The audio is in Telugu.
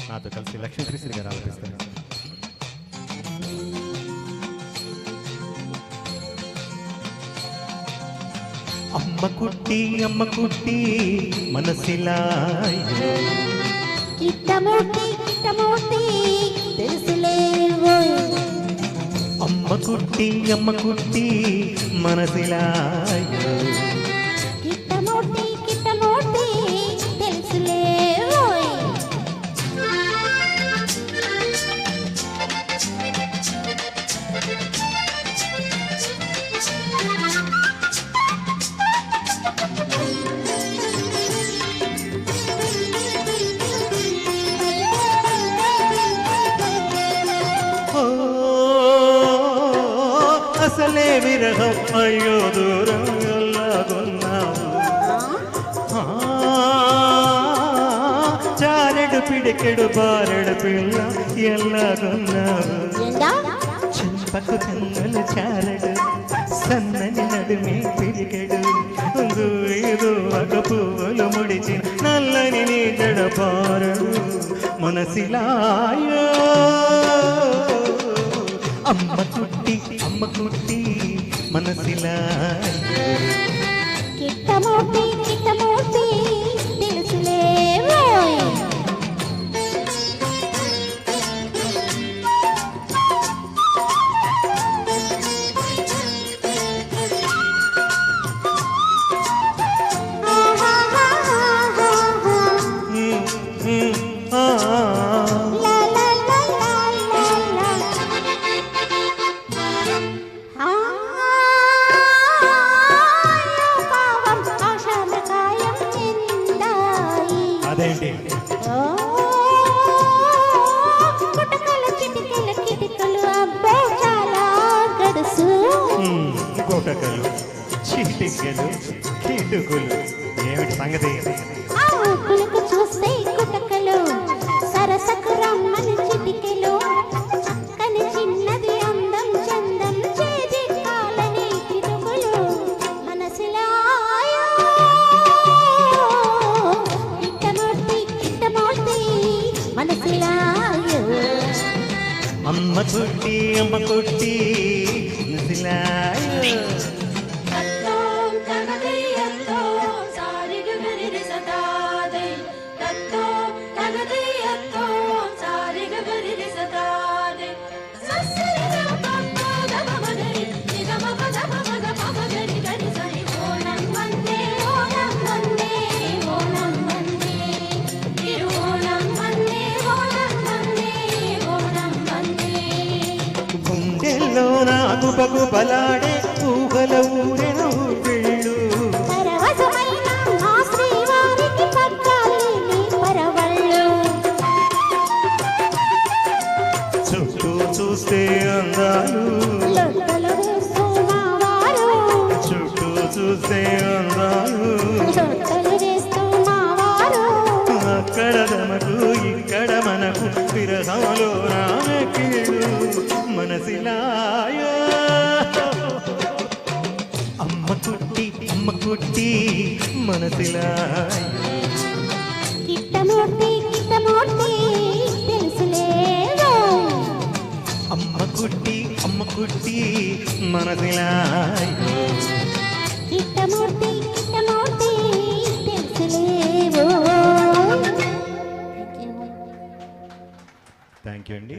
నాతో కలిసి లక్ష్మీశ్రీ గారు ఆలపిస్తారు. అమ్మ కుట్టి మనసిలా కిట్టమూర్తి తెలుసులే. అమ్మ కుట్టి మనసిలా కిట్టమూర్తి తెలుసులే. అసలే విరహం అయ్యో దూరం ఎల్లాగొన్నావు. చారెడు పిడికెడు బారెడు పిల్ల ఎల్లాగొన్నావు. చెంపకు కన్నులు చారెడు సన్నని నడుమే పిడికెడు దూరేదో ఒక పువ్వులు ముడిచిన నల్లని నీ జడ పారడు మనసిలాయో. అమ్మ కుట్టి మనసిలా కిట్టమూర్తి తెలుసులే. అదేంటి కిటికలు అబ్బో చాలా గడుసు. కోటకలు చిటికలు కిటుకులు ఏమిటి సంగతి? కులకు చూస్తే కుటకలు సరసకు రమ్మని చిటికెలు చక్కని చిన్నది అందం చందం చేజి కాలని కిటుకులు మనసిలాయో. కిట్టమూర్తి మనసిలాయో. అమ్మ కుట్టి మనసిలాయో. గుండెల్లో నాకు పగుపలాడే ఊహల ఊరెను వెళ్ళు. చుట్టూ చూస్తే అందాలు చుట్టూ చూస్తే అందాలు అక్కడ తమకు ఇక్కడ మనకు విరహంలో రామకీడు మనసిలాయో. అమ్మ కుట్టి మనసిలాయో. కిట్టమూర్తి తెలుసులే. అమ్మ కుట్టి మనసిలాయో. కిట్టమూర్తి తెలుసులే. థ్యాంక్ యూ అండి.